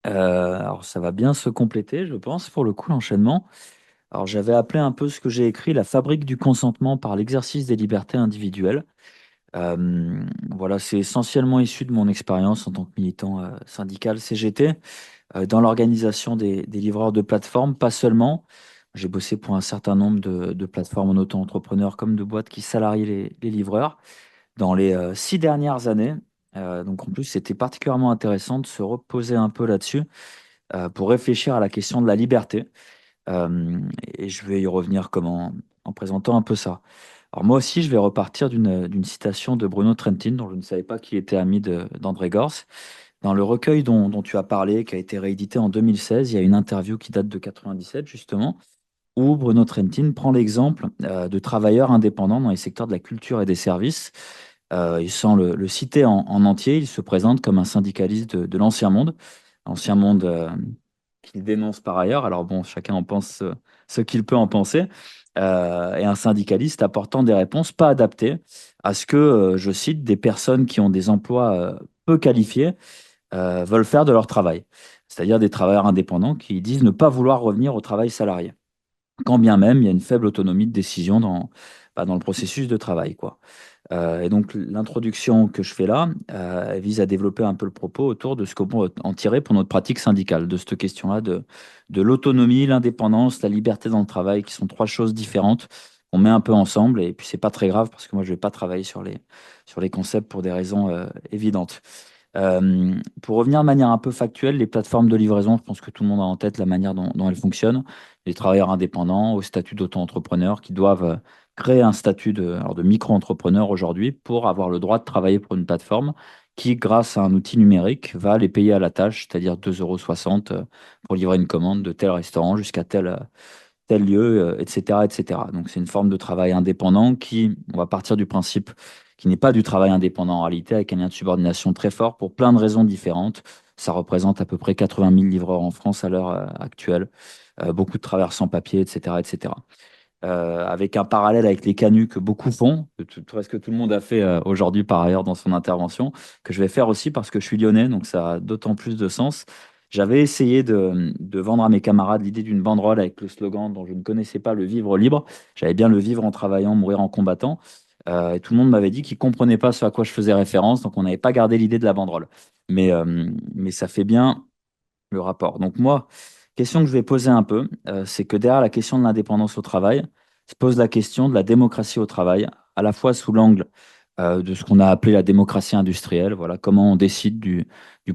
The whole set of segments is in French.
Alors ça va bien se compléter, je pense, pour le coup, l'enchaînement. Alors j'avais appelé un peu ce que j'ai écrit la fabrique du consentement par l'exercice des libertés individuelles. Voilà, c'est essentiellement issu de mon expérience en tant que militant syndical CGT, dans l'organisation des livreurs de plateformes, pas seulement. J'ai bossé pour un certain nombre de plateformes en auto-entrepreneur comme de boîtes qui salarient les livreurs dans les 6 dernières années. Donc en plus, c'était particulièrement intéressant de se reposer un peu là-dessus pour réfléchir à la question de la liberté. Et je vais y revenir en présentant un peu ça. Alors moi aussi, je vais repartir d'une citation de Bruno Trentin, dont je ne savais pas qu'il était ami d'André Gors. Dans le recueil dont tu as parlé, qui a été réédité en 2016, il y a une interview qui date de 97 justement, où Bruno Trentin prend l'exemple de travailleurs indépendants dans les secteurs de la culture et des services. Et sans le citer en entier, il se présente comme un syndicaliste de l'ancien monde qu'il dénonce par ailleurs. Alors bon, chacun en pense ce qu'il peut en penser. Et un syndicaliste apportant des réponses pas adaptées à ce que, je cite, des personnes qui ont des emplois peu qualifiés veulent faire de leur travail. C'est-à-dire des travailleurs indépendants qui disent ne pas vouloir revenir au travail salarié, quand bien même il y a une faible autonomie de décision dans le processus de travail, quoi. Et donc l'introduction que je fais là, elle vise à développer un peu le propos autour de ce qu'on peut en tirer pour notre pratique syndicale, de cette question-là de l'autonomie, l'indépendance, la liberté dans le travail, qui sont trois choses différentes qu'on met un peu ensemble. Et puis c'est pas très grave parce que moi je vais pas travailler sur les concepts pour des raisons évidentes. Pour revenir de manière un peu factuelle, les plateformes de livraison, je pense que tout le monde a en tête la manière dont elles fonctionnent. Les travailleurs indépendants au statut d'auto-entrepreneur qui doivent créer un statut de micro-entrepreneur aujourd'hui pour avoir le droit de travailler pour une plateforme qui, grâce à un outil numérique, va les payer à la tâche, c'est-à-dire 2,60 € pour livrer une commande de tel restaurant jusqu'à tel lieu, etc., etc. Donc c'est une forme de travail indépendant qui, on va partir du principe, qui n'est pas du travail indépendant en réalité, avec un lien de subordination très fort pour plein de raisons différentes. Ça représente à peu près 80 000 livreurs en France à l'heure actuelle, beaucoup de travailleurs sans papier, etc., etc. Avec un parallèle avec les canuts que beaucoup font, que presque tout le monde a fait aujourd'hui par ailleurs dans son intervention, que je vais faire aussi parce que je suis lyonnais, donc ça a d'autant plus de sens. J'avais essayé de vendre à mes camarades l'idée d'une banderole avec le slogan dont je ne connaissais pas, le vivre libre. J'avais bien le vivre en travaillant, mourir en combattant. Et tout le monde m'avait dit qu'il ne comprenait pas ce à quoi je faisais référence, donc on n'avait pas gardé l'idée de la banderole. Mais ça fait bien le rapport. Donc moi, question que je vais poser un peu, c'est que derrière la question de l'indépendance au travail, se pose la question de la démocratie au travail, à la fois sous l'angle de ce qu'on a appelé la démocratie industrielle, voilà, comment on décide du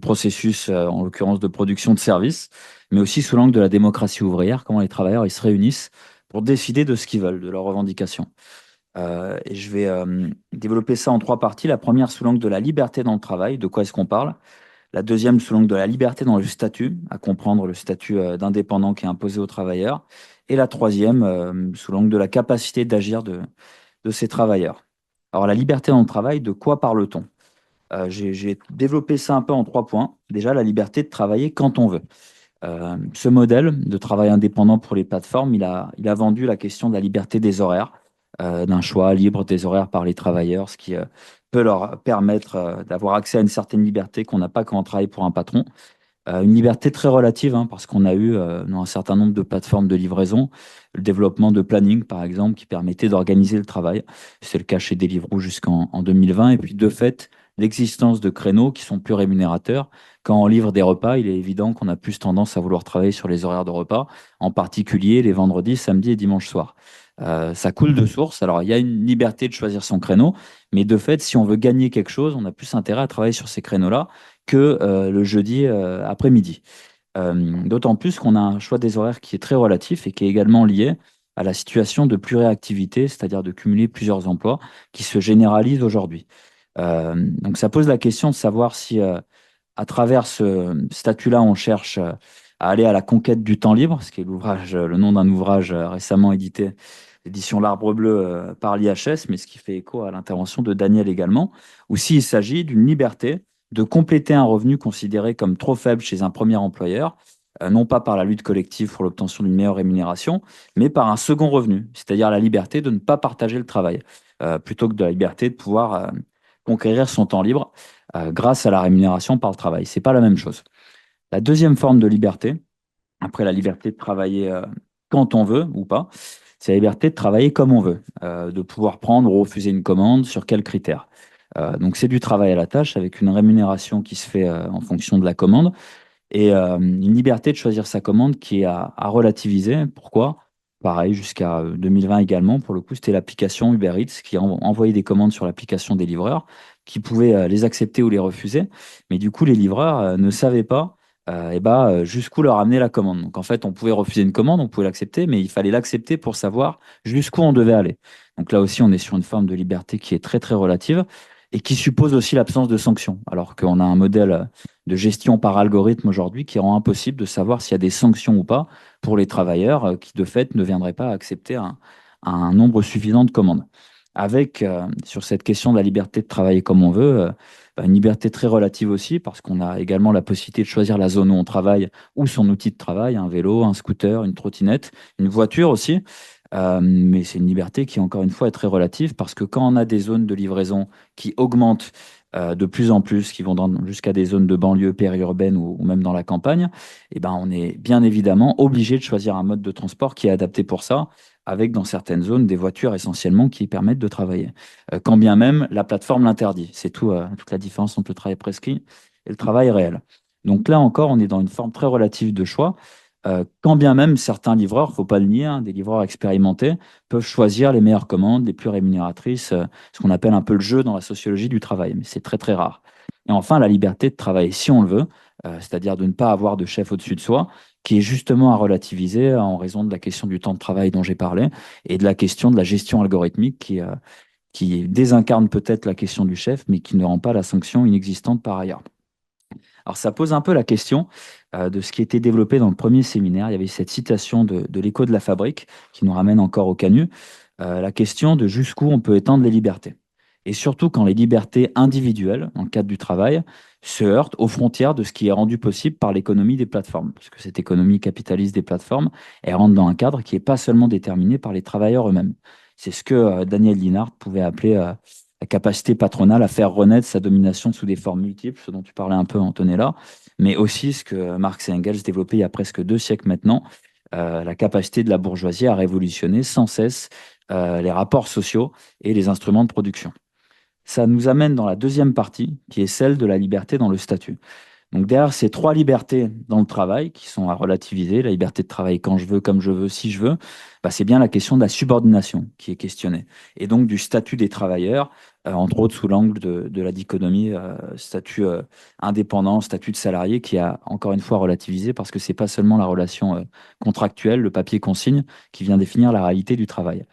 processus, en l'occurrence de production de services, mais aussi sous l'angle de la démocratie ouvrière, comment les travailleurs ils se réunissent pour décider de ce qu'ils veulent, de leurs revendications. Et je vais développer ça en trois parties. La première sous l'angle de la liberté dans le travail, de quoi est-ce qu'on parle? La deuxième sous l'angle de la liberté dans le statut, à comprendre le statut d'indépendant qui est imposé aux travailleurs. Et la troisième sous l'angle de la capacité d'agir de ces travailleurs. Alors la liberté dans le travail, de quoi parle-t-on? J'ai développé ça un peu en trois points. Déjà, la liberté de travailler quand on veut. Ce modèle de travail indépendant pour les plateformes, il a vendu la question de la liberté des horaires, d'un choix libre des horaires par les travailleurs, ce qui peut leur permettre d'avoir accès à une certaine liberté qu'on n'a pas quand on travaille pour un patron. Une liberté très relative, hein, parce qu'on a eu dans un certain nombre de plateformes de livraison le développement de planning, par exemple, qui permettait d'organiser le travail. C'est le cas chez Deliveroo jusqu'en 2020. Et puis, de fait, l'existence de créneaux qui sont plus rémunérateurs. Quand on livre des repas, il est évident qu'on a plus tendance à vouloir travailler sur les horaires de repas, en particulier les vendredis, samedis et dimanches soirs. Ça coule de source. Alors, il y a une liberté de choisir son créneau, mais de fait, si on veut gagner quelque chose, on a plus intérêt à travailler sur ces créneaux-là que le jeudi après-midi. D'autant plus qu'on a un choix des horaires qui est très relatif et qui est également lié à la situation de pluriactivité, c'est-à-dire de cumuler plusieurs emplois qui se généralisent aujourd'hui. Donc ça pose la question de savoir si à travers ce statut-là, on cherche à aller à la conquête du temps libre, ce qui est le nom d'un ouvrage récemment édité, édition L'Arbre Bleu par l'IHS, mais ce qui fait écho à l'intervention de Daniel également, ou s'il s'agit d'une liberté de compléter un revenu considéré comme trop faible chez un premier employeur, non pas par la lutte collective pour l'obtention d'une meilleure rémunération, mais par un second revenu, c'est-à-dire la liberté de ne pas partager le travail, plutôt que de la liberté de pouvoir conquérir son temps libre grâce à la rémunération par le travail. C'est pas la même chose. La deuxième forme de liberté, après la liberté de travailler quand on veut ou pas, c'est la liberté de travailler comme on veut, de pouvoir prendre ou refuser une commande, sur quels critères. Donc c'est du travail à la tâche avec une rémunération qui se fait en fonction de la commande et une liberté de choisir sa commande qui est à relativiser. Pourquoi? Pareil, jusqu'à 2020 également, pour le coup, c'était l'application Uber Eats qui envoyait des commandes sur l'application des livreurs, qui pouvaient les accepter ou les refuser. Mais du coup, les livreurs ne savaient pas jusqu'où leur amener la commande. Donc en fait, on pouvait refuser une commande, on pouvait l'accepter, mais il fallait l'accepter pour savoir jusqu'où on devait aller. Donc là aussi, on est sur une forme de liberté qui est très très relative et qui suppose aussi l'absence de sanctions, alors qu'on a un modèle de gestion par algorithme aujourd'hui qui rend impossible de savoir s'il y a des sanctions ou pas pour les travailleurs qui, de fait, ne viendraient pas accepter un nombre suffisant de commandes. Avec, sur cette question de la liberté de travailler comme on veut, une liberté très relative aussi, parce qu'on a également la possibilité de choisir la zone où on travaille ou son outil de travail, un vélo, un scooter, une trottinette, une voiture aussi. Mais c'est une liberté qui, encore une fois, est très relative parce que quand on a des zones de livraison qui augmentent de plus en plus, qui vont jusqu'à des zones de banlieue périurbaine ou même dans la campagne, eh ben, on est bien évidemment obligé de choisir un mode de transport qui est adapté pour ça, avec dans certaines zones des voitures essentiellement qui permettent de travailler. Quand bien même la plateforme l'interdit. C'est tout, toute la différence entre le travail prescrit et le travail réel. Donc là encore, on est dans une forme très relative de choix. Quand bien même certains livreurs, il ne faut pas le nier, hein, des livreurs expérimentés, peuvent choisir les meilleures commandes, les plus rémunératrices, ce qu'on appelle un peu le jeu dans la sociologie du travail, mais c'est très très rare. Et enfin, la liberté de travailler si on le veut, c'est-à-dire de ne pas avoir de chef au-dessus de soi, qui est justement à relativiser en raison de la question du temps de travail dont j'ai parlé et de la question de la gestion algorithmique qui désincarne peut-être la question du chef, mais qui ne rend pas la sanction inexistante par ailleurs. Alors ça pose un peu la question de ce qui était développé dans le premier séminaire. Il y avait cette citation de l'écho de la fabrique qui nous ramène encore au Camus, la question de jusqu'où on peut étendre les libertés. Et surtout quand les libertés individuelles, dans le cadre du travail, se heurtent aux frontières de ce qui est rendu possible par l'économie des plateformes. Parce que cette économie capitaliste des plateformes, elle rentre dans un cadre qui n'est pas seulement déterminé par les travailleurs eux-mêmes. C'est ce que Daniel Linhart pouvait appeler la capacité patronale à faire renaître sa domination sous des formes multiples, ce dont tu parlais un peu, Antonella, mais aussi ce que Marx et Engels développaient il y a presque 2 siècles maintenant, la capacité de la bourgeoisie à révolutionner sans cesse les rapports sociaux et les instruments de production. Ça nous amène dans la deuxième partie, qui est celle de la liberté dans le statut. Donc derrière ces trois libertés dans le travail, qui sont à relativiser, la liberté de travailler quand je veux, comme je veux, si je veux, c'est bien la question de la subordination qui est questionnée. Et donc du statut des travailleurs, entre autres sous l'angle de la dichotomie statut indépendant, statut de salarié, qui a encore une fois relativisé parce que c'est pas seulement la relation contractuelle, le papier qu'on signe, qui vient définir la réalité du travail.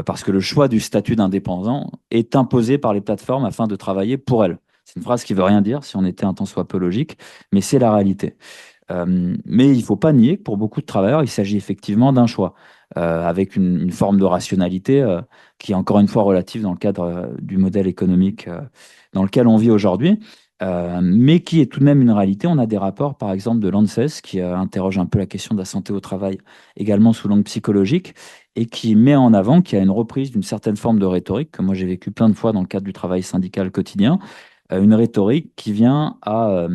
Parce que le choix du statut d'indépendant est imposé par les plateformes afin de travailler pour elles. C'est une phrase qui veut rien dire si on était un tant soit peu logique, mais c'est la réalité. Mais il ne faut pas nier que pour beaucoup de travailleurs, il s'agit effectivement d'un choix, avec une forme de rationalité qui est encore une fois relative dans le cadre du modèle économique dans lequel on vit aujourd'hui, mais qui est tout de même une réalité. On a des rapports, par exemple, de l'ANSES, qui interroge un peu la question de la santé au travail, également sous l'angle psychologique, et qui met en avant qu'il y a une reprise d'une certaine forme de rhétorique, que moi j'ai vécu plein de fois dans le cadre du travail syndical quotidien, une rhétorique qui vient à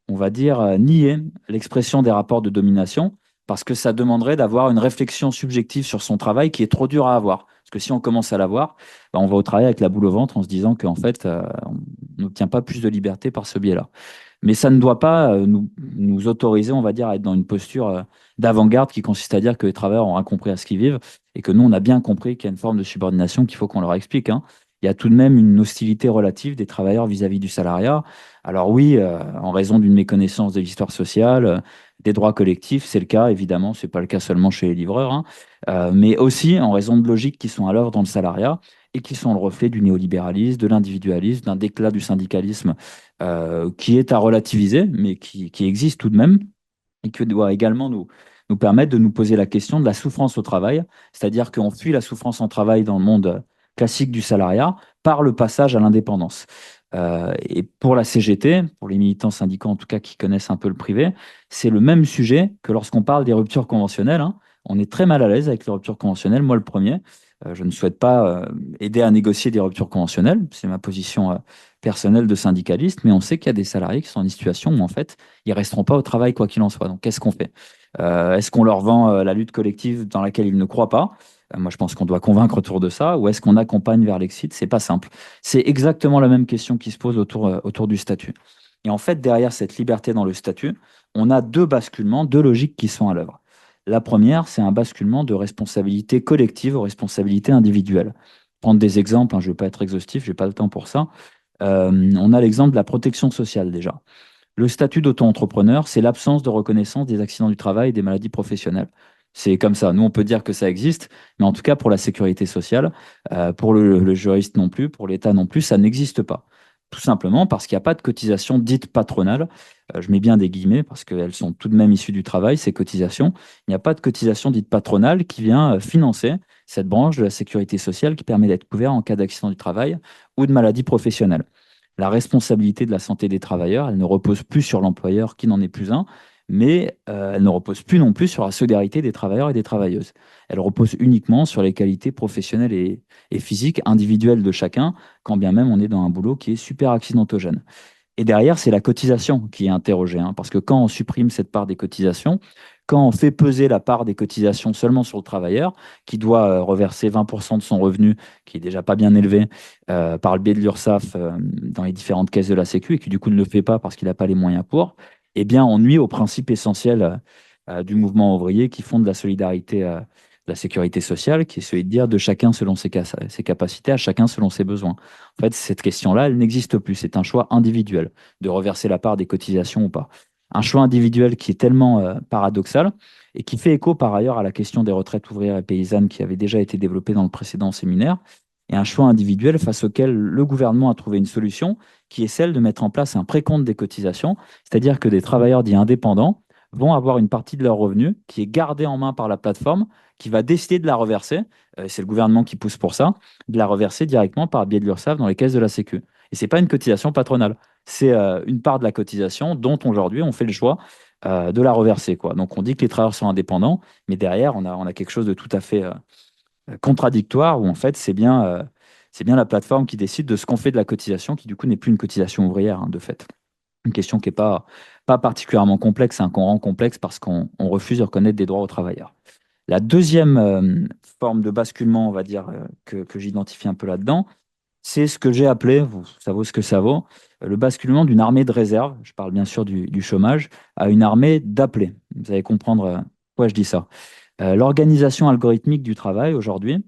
on va dire, nier l'expression des rapports de domination parce que ça demanderait d'avoir une réflexion subjective sur son travail qui est trop dur à avoir. Parce que si on commence à l'avoir, on va au travail avec la boule au ventre en se disant qu'en fait, on n'obtient pas plus de liberté par ce biais-là. Mais ça ne doit pas nous autoriser, on va dire, à être dans une posture d'avant-garde qui consiste à dire que les travailleurs ont rien compris à ce qu'ils vivent et que nous, on a bien compris qu'il y a une forme de subordination qu'il faut qu'on leur explique, hein. Il y a tout de même une hostilité relative des travailleurs vis-à-vis du salariat. Alors oui, en raison d'une méconnaissance de l'histoire sociale, des droits collectifs, c'est le cas, évidemment, ce n'est pas le cas seulement chez les livreurs, hein, mais aussi en raison de logiques qui sont à l'œuvre dans le salariat et qui sont le reflet du néolibéralisme, de l'individualisme, d'un déclat du syndicalisme qui est à relativiser, mais qui existe tout de même, et qui doit également nous permettre de nous poser la question de la souffrance au travail, c'est-à-dire qu'on fuit la souffrance en travail dans le monde classique du salariat par le passage à l'indépendance. Et pour la CGT, pour les militants syndicaux en tout cas qui connaissent un peu le privé, c'est le même sujet que lorsqu'on parle des ruptures conventionnelles, hein. On est très mal à l'aise avec les ruptures conventionnelles, moi le premier. Je ne souhaite pas aider à négocier des ruptures conventionnelles. C'est ma position personnelle de syndicaliste, mais on sait qu'il y a des salariés qui sont dans une situation où en fait, ils resteront pas au travail quoi qu'il en soit. Donc, qu'est-ce qu'on fait? Est-ce qu'on leur vend la lutte collective dans laquelle ils ne croient pas? Moi, je pense qu'on doit convaincre autour de ça. Ou est-ce qu'on accompagne vers l'exit? C'est pas simple. C'est exactement la même question qui se pose autour du statut. Et en fait, derrière cette liberté dans le statut, on a deux basculements, deux logiques qui sont à l'œuvre. La première, c'est un basculement de responsabilité collective aux responsabilités individuelles. Prendre des exemples, hein, je ne vais pas être exhaustif, je n'ai pas le temps pour ça. On a l'exemple de la protection sociale déjà. Le statut d'auto-entrepreneur, c'est l'absence de reconnaissance des accidents du travail et des maladies professionnelles. C'est comme ça. Nous, on peut dire que ça existe, mais en tout cas, pour la sécurité sociale, pour le juriste non plus, pour l'État non plus, ça n'existe pas. Tout simplement parce qu'il n'y a pas de cotisation dite patronale. Je mets bien des guillemets parce qu'elles sont tout de même issues du travail, ces cotisations. Il n'y a pas de cotisation dite patronale qui vient financer cette branche de la sécurité sociale qui permet d'être couvert en cas d'accident du travail ou de maladie professionnelle. La responsabilité de la santé des travailleurs, elle ne repose plus sur l'employeur qui n'en est plus un, mais elle ne repose plus non plus sur la solidarité des travailleurs et des travailleuses. Elle repose uniquement sur les qualités professionnelles et physiques individuelles de chacun, quand bien même on est dans un boulot qui est super accidentogène. Et derrière, c'est la cotisation qui est interrogée, hein, parce que quand on supprime cette part des cotisations, quand on fait peser la part des cotisations seulement sur le travailleur, qui doit reverser 20% de son revenu, qui est déjà pas bien élevé, par le biais de l'URSSAF dans les différentes caisses de la Sécu, et qui du coup ne le fait pas parce qu'il n'a pas les moyens pour, eh bien on nuit au principe essentiel du mouvement ouvrier qui fonde la solidarité, la sécurité sociale, qui est celui de dire de chacun selon ses capacités, à chacun selon ses besoins. En fait, cette question-là, elle n'existe plus. C'est un choix individuel de reverser la part des cotisations ou pas. Un choix individuel qui est tellement paradoxal et qui fait écho par ailleurs à la question des retraites ouvrières et paysannes qui avait déjà été développée dans le précédent séminaire, et un choix individuel face auquel le gouvernement a trouvé une solution qui est celle de mettre en place un précompte des cotisations, c'est-à-dire que des travailleurs dits indépendants vont avoir une partie de leur revenu qui est gardée en main par la plateforme, qui va décider de la reverser, c'est le gouvernement qui pousse pour ça, de la reverser directement par le biais de l'URSSAF dans les caisses de la Sécu. Et ce n'est pas une cotisation patronale, c'est une part de la cotisation dont aujourd'hui on fait le choix de la reverser, quoi. Donc on dit que les travailleurs sont indépendants, mais derrière on a quelque chose de tout à fait contradictoire où en fait c'est bien la plateforme qui décide de ce qu'on fait de la cotisation, qui du coup n'est plus une cotisation ouvrière, hein, de fait. Une question qui n'est pas particulièrement complexe, hein, qu'on rend complexe parce qu'on refuse de reconnaître des droits aux travailleurs. La deuxième forme de basculement, on va dire, que j'identifie un peu là-dedans, c'est ce que j'ai appelé, ça vaut ce que ça vaut, le basculement d'une armée de réserve, je parle bien sûr du chômage, à une armée d'appelés. Vous allez comprendre pourquoi je dis ça. L'organisation algorithmique du travail aujourd'hui,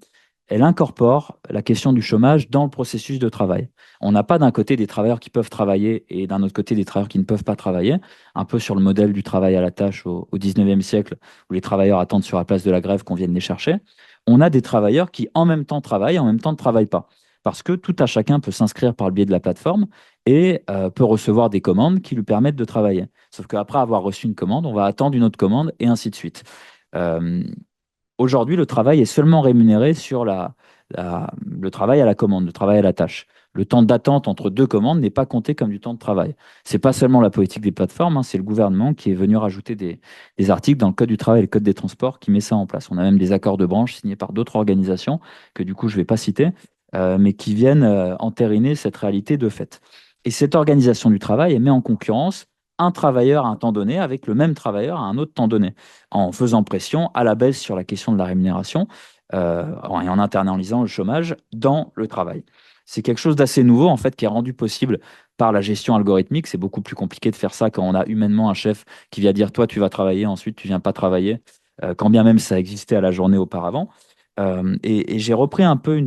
elle incorpore la question du chômage dans le processus de travail. On n'a pas d'un côté des travailleurs qui peuvent travailler et d'un autre côté des travailleurs qui ne peuvent pas travailler, un peu sur le modèle du travail à la tâche au 19e siècle, où les travailleurs attendent sur la place de la grève qu'on vienne les chercher. On a des travailleurs qui en même temps travaillent et en même temps ne travaillent pas. Parce que tout à chacun peut s'inscrire par le biais de la plateforme et peut recevoir des commandes qui lui permettent de travailler. Sauf qu'après avoir reçu une commande, on va attendre une autre commande et ainsi de suite. Euh, Aujourd'hui, le travail est seulement rémunéré sur le travail à la commande, le travail à la tâche. Le temps d'attente entre deux commandes n'est pas compté comme du temps de travail. Ce n'est pas seulement la politique des plateformes, hein, c'est le gouvernement qui est venu rajouter des articles dans le Code du travail et le Code des transports qui met ça en place. On a même des accords de branche signés par d'autres organisations que du coup je ne vais pas citer, mais qui viennent entériner cette réalité de fait. Et cette organisation du travail, elle met en concurrence un travailleur à un temps donné avec le même travailleur à un autre temps donné, en faisant pression à la baisse sur la question de la rémunération et en internalisant le chômage dans le travail. C'est quelque chose d'assez nouveau, en fait, qui est rendu possible par la gestion algorithmique. C'est beaucoup plus compliqué de faire ça quand on a humainement un chef qui vient dire, toi, tu vas travailler, ensuite, tu viens pas travailler, quand bien même ça existait à la journée auparavant. Et j'ai repris un peu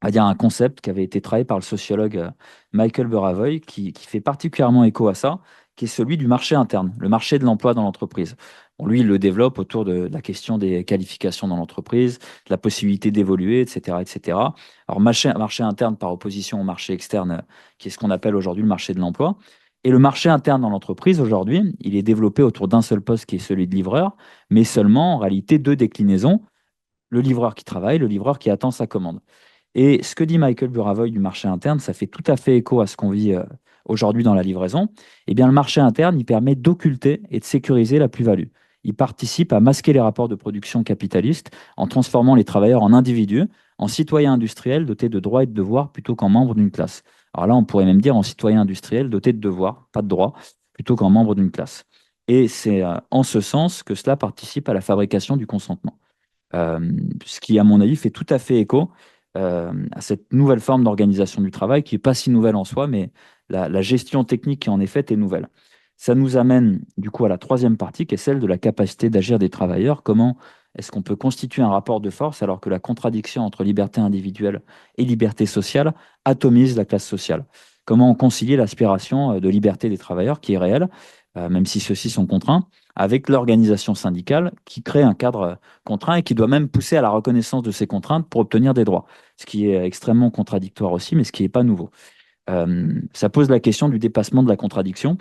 à dire un concept qui avait été travaillé par le sociologue Michael Buravoy, qui fait particulièrement écho à ça, qui est celui du marché interne, le marché de l'emploi dans l'entreprise. Bon, lui, il le développe autour de la question des qualifications dans l'entreprise, de la possibilité d'évoluer, etc., etc. Alors, marché interne par opposition au marché externe, qui est ce qu'on appelle aujourd'hui le marché de l'emploi. Et le marché interne dans l'entreprise, aujourd'hui, il est développé autour d'un seul poste qui est celui de livreur, mais seulement en réalité deux déclinaisons, le livreur qui travaille, le livreur qui attend sa commande. Et ce que dit Michael Buravoy du marché interne, ça fait tout à fait écho à ce qu'on vit aujourd'hui dans la livraison. Eh bien, le marché interne, il permet d'occulter et de sécuriser la plus-value. il participe à masquer les rapports de production capitalistes en transformant les travailleurs en individus, en citoyens industriels dotés de droits et de devoirs plutôt qu'en membres d'une classe. Alors là, on pourrait même dire en citoyens industriels dotés de devoirs, pas de droits, plutôt qu'en membres d'une classe. Et c'est en ce sens que cela participe à la fabrication du consentement. Euh, Ce qui, à mon avis, fait tout à fait écho à cette nouvelle forme d'organisation du travail qui n'est pas si nouvelle en soi, mais la gestion technique qui en est faite est nouvelle. Ça nous amène du coup à la troisième partie qui est celle de la capacité d'agir des travailleurs. Comment est-ce qu'on peut constituer un rapport de force alors que la contradiction entre liberté individuelle et liberté sociale atomise la classe sociale? Comment concilier l'aspiration de liberté des travailleurs qui est réelle, même si ceux-ci sont contraints, avec l'organisation syndicale qui crée un cadre contraint et qui doit même pousser à la reconnaissance de ces contraintes pour obtenir des droits, ce qui est extrêmement contradictoire aussi, mais ce qui n'est pas nouveau. Ça pose la question du dépassement de la contradiction,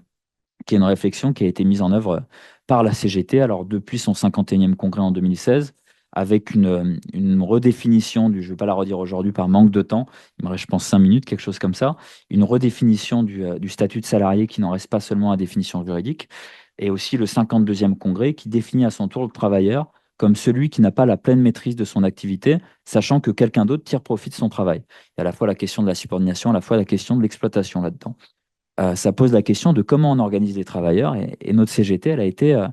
qui est une réflexion qui a été mise en œuvre par la CGT, alors depuis son 51e congrès en 2016, avec une redéfinition je ne vais pas la redire aujourd'hui par manque de temps, il me reste je pense 5 minutes, quelque chose comme ça, une redéfinition du statut de salarié qui n'en reste pas seulement à définition juridique, et aussi le 52e congrès qui définit à son tour le travailleur comme celui qui n'a pas la pleine maîtrise de son activité, sachant que quelqu'un d'autre tire profit de son travail. Il y a à la fois la question de la subordination, à la fois la question de l'exploitation là-dedans. Ça pose la question de comment on organise les travailleurs, et notre CGT, elle a été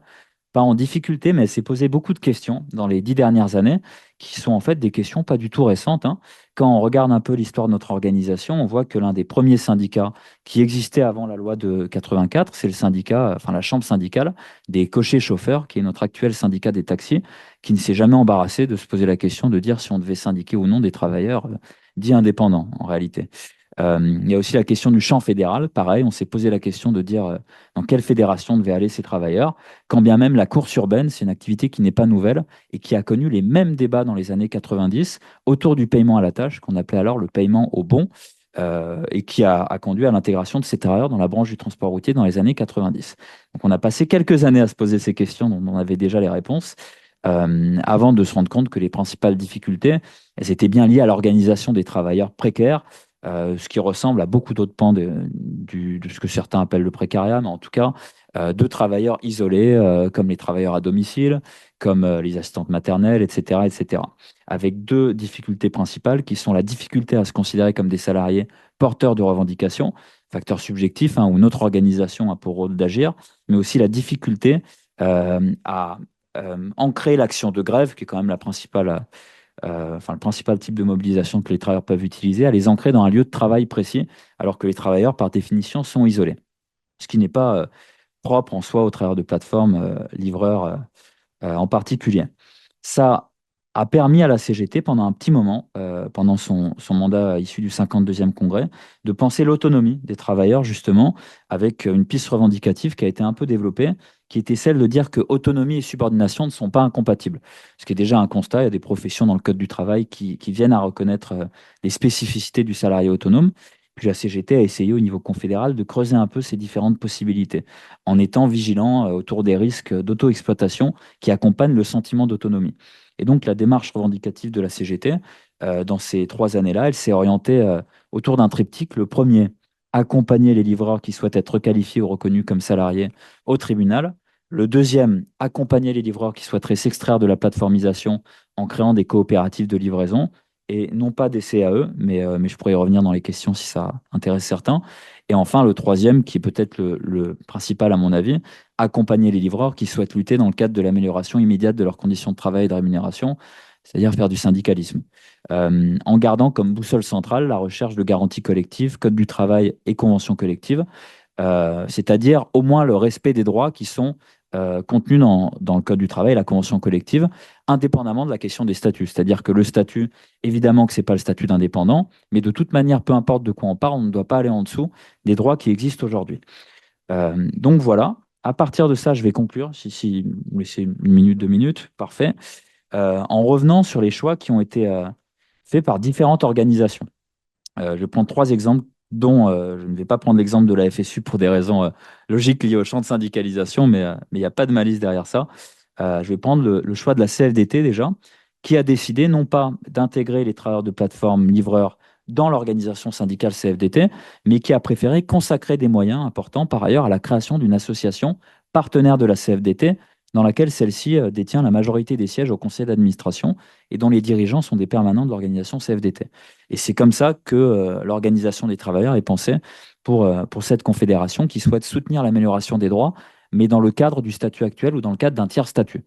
pas en difficulté, mais elle s'est posé beaucoup de questions dans les 10 dernières années, qui sont en fait des questions pas du tout récentes, hein. Quand on regarde un peu l'histoire de notre organisation, on voit que l'un des premiers syndicats qui existait avant la loi de 84, c'est le syndicat, enfin la chambre syndicale des cochers chauffeurs, qui est notre actuel syndicat des taxis, qui ne s'est jamais embarrassé de se poser la question de dire si on devait syndiquer ou non des travailleurs dits indépendants, en réalité. Il y a aussi la question du champ fédéral. Pareil, on s'est posé la question de dire dans quelle fédération devaient aller ces travailleurs, quand bien même la course urbaine, c'est une activité qui n'est pas nouvelle et qui a connu les mêmes débats dans les années 90 autour du paiement à la tâche, qu'on appelait alors le paiement au bon, et qui a conduit à l'intégration de ces travailleurs dans la branche du transport routier dans les années 90. Donc on a passé quelques années à se poser ces questions dont on avait déjà les réponses. Avant de se rendre compte que les principales difficultés, elles étaient bien liées à l'organisation des travailleurs précaires, ce qui ressemble à beaucoup d'autres pans de ce que certains appellent le précariat, mais en tout cas, de travailleurs isolés, comme les travailleurs à domicile, comme les assistantes maternelles, etc., etc. Avec deux difficultés principales qui sont la difficulté à se considérer comme des salariés porteurs de revendications, facteur subjectif, hein, où notre organisation a pour rôle d'agir, mais aussi la difficulté à ancrer l'action de grève, qui est quand même la principale enfin, le principal type de mobilisation que les travailleurs peuvent utiliser, à les ancrer dans un lieu de travail précis, alors que les travailleurs, par définition, sont isolés. Ce qui n'est pas propre en soi aux travailleurs de plateforme, livreurs en particulier. Ça a permis à la CGT, pendant un petit moment, pendant son mandat issu du 52e congrès, de penser l'autonomie des travailleurs, justement, avec une piste revendicative qui a été un peu développée, qui était celle de dire que autonomie et subordination ne sont pas incompatibles. Ce qui est déjà un constat. Il y a des professions dans le Code du travail qui viennent à reconnaître les spécificités du salarié autonome. Puis la CGT a essayé au niveau confédéral de creuser un peu ces différentes possibilités, en étant vigilant autour des risques d'auto-exploitation qui accompagnent le sentiment d'autonomie. Et donc la démarche revendicative de la CGT, dans ces 3 années-là, elle s'est orientée autour d'un triptyque. Le premier, accompagner les livreurs qui souhaitent être qualifiés ou reconnus comme salariés au tribunal. Le deuxième, accompagner les livreurs qui souhaiteraient s'extraire de la plateformisation en créant des coopératives de livraison et non pas des CAE, mais je pourrais y revenir dans les questions si ça intéresse certains. Et enfin, le troisième, qui est peut-être le principal à mon avis, accompagner les livreurs qui souhaitent lutter dans le cadre de l'amélioration immédiate de leurs conditions de travail et de rémunération, c'est-à-dire faire du syndicalisme, en gardant comme boussole centrale la recherche de garanties collectives, code du travail et conventions collectives, c'est-à-dire au moins le respect des droits qui sont contenus dans le code du travail et la convention collective, indépendamment de la question des statuts. C'est-à-dire que le statut, évidemment que ce n'est pas le statut d'indépendant, mais de toute manière, peu importe de quoi on parle, on ne doit pas aller en dessous des droits qui existent aujourd'hui. Donc voilà, à partir de ça, je vais conclure, si vous me laissez 1 minute, 2 minutes, parfait, en revenant sur les choix qui ont été faits par différentes organisations. Je prends 3 exemples, dont je ne vais pas prendre l'exemple de la FSU pour des raisons logiques liées au champ de syndicalisation, mais il n'y a pas de malice derrière ça. Je vais prendre le choix de la CFDT déjà, qui a décidé non pas d'intégrer les travailleurs de plateforme livreurs dans l'organisation syndicale CFDT, mais qui a préféré consacrer des moyens importants par ailleurs à la création d'une association partenaire de la CFDT dans laquelle celle-ci détient la majorité des sièges au conseil d'administration et dont les dirigeants sont des permanents de l'organisation CFDT. Et c'est comme ça que l'organisation des travailleurs est pensée pour cette confédération qui souhaite soutenir l'amélioration des droits, mais dans le cadre du statut actuel ou dans le cadre d'un tiers statut.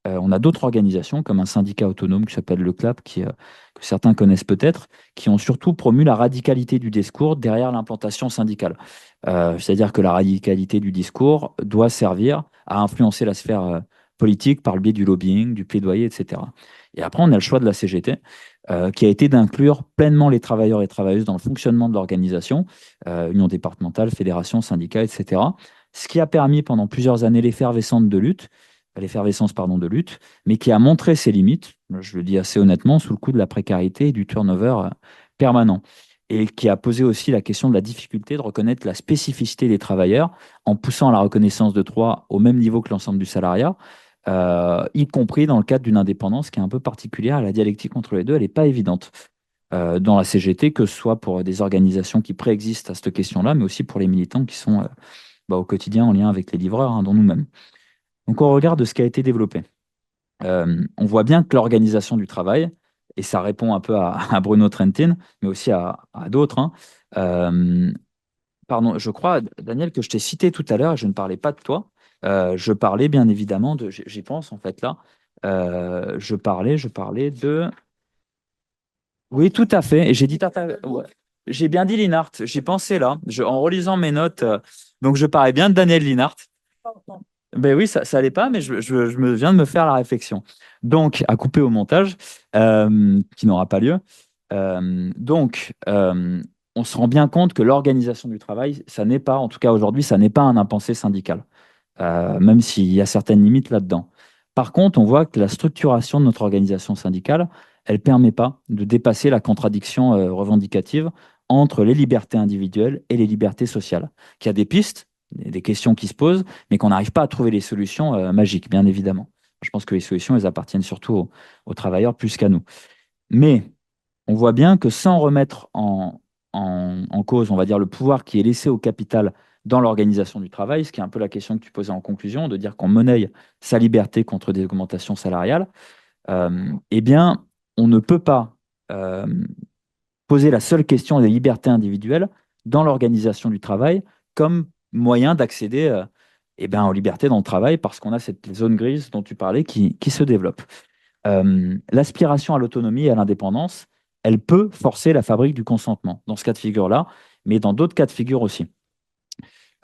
On a d'autres organisations, comme un syndicat autonome qui s'appelle le CLAP, que certains connaissent peut-être, qui ont surtout promu la radicalité du discours derrière l'implantation syndicale. C'est-à-dire que la radicalité du discours doit servir à influencer la sphère politique par le biais du lobbying, du plaidoyer, etc. Et après, on a le choix de la CGT, qui a été d'inclure pleinement les travailleurs et travailleuses dans le fonctionnement de l'organisation, union départementale, fédération, syndicat, etc. Ce qui a permis pendant plusieurs années l'effervescence pardon, de lutte, mais qui a montré ses limites, je le dis assez honnêtement, sous le coup de la précarité et du turnover permanent. Et qui a posé aussi la question de la difficulté de reconnaître la spécificité des travailleurs en poussant à la reconnaissance de droits au même niveau que l'ensemble du salariat, y compris dans le cadre d'une indépendance qui est un peu particulière. La dialectique entre les deux, elle n'est pas évidente dans la CGT, que ce soit pour des organisations qui préexistent à cette question-là, mais aussi pour les militants qui sont au quotidien en lien avec les livreurs, hein, dont nous-mêmes. Donc, au regard de ce qui a été développé, on voit bien que l'organisation du travail, et ça répond un peu à Bruno Trentin, mais aussi à d'autres, hein, euh, pardon, je crois, Daniel, que je t'ai cité tout à l'heure, et je ne parlais pas de toi. Je parlais bien évidemment de, j'y pense en fait là, je parlais de... Oui, tout à fait, et j'ai dit... ouais. J'ai bien dit Linhart, j'y pensais là, en relisant mes notes, donc je parlais bien de Daniel Linhart. Ben oui, ça allait pas, mais je me viens de me faire la réflexion. Donc, à couper au montage, qui n'aura pas lieu. On se rend bien compte que l'organisation du travail, ça n'est pas, en tout cas aujourd'hui, ça n'est pas un impensé syndical, même s'il y a certaines limites là-dedans. Par contre, on voit que la structuration de notre organisation syndicale, elle ne permet pas de dépasser la contradiction revendicative entre les libertés individuelles et les libertés sociales. Qu'il y a des pistes, des questions qui se posent, mais qu'on n'arrive pas à trouver les solutions magiques, bien évidemment. Je pense que les solutions, elles appartiennent surtout aux travailleurs plus qu'à nous. Mais on voit bien que sans remettre en cause, on va dire, le pouvoir qui est laissé au capital dans l'organisation du travail, ce qui est un peu la question que tu posais en conclusion, de dire qu'on monnaie sa liberté contre des augmentations salariales, eh bien, on ne peut pas euh, poser la seule question des libertés individuelles dans l'organisation du travail comme moyen d'accéder aux libertés dans le travail parce qu'on a cette zone grise dont tu parlais qui se développe. L'aspiration à l'autonomie et à l'indépendance, elle peut forcer la fabrique du consentement dans ce cas de figure-là, mais dans d'autres cas de figure aussi.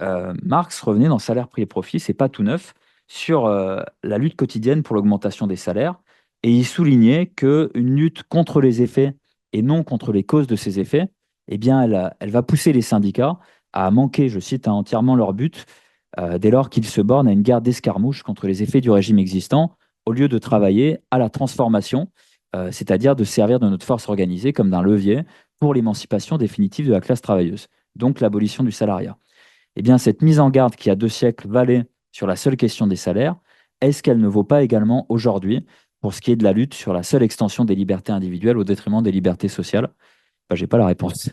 Marx revenait dans Salaire, prix et profit, c'est pas tout neuf, sur la lutte quotidienne pour l'augmentation des salaires, et il soulignait qu'une lutte contre les effets et non contre les causes de ces effets, eh bien, elle va pousser les syndicats à manquer, je cite, à entièrement leur but, dès lors qu'ils se bornent à une guerre d'escarmouche contre les effets du régime existant, au lieu de travailler à la transformation, c'est-à-dire de servir de notre force organisée comme d'un levier pour l'émancipation définitive de la classe travailleuse, donc l'abolition du salariat. Eh bien, cette mise en garde qui, il y a 2 siècles, valait sur la seule question des salaires, est-ce qu'elle ne vaut pas également aujourd'hui pour ce qui est de la lutte sur la seule extension des libertés individuelles au détriment des libertés sociales? Je n'ai pas la réponse.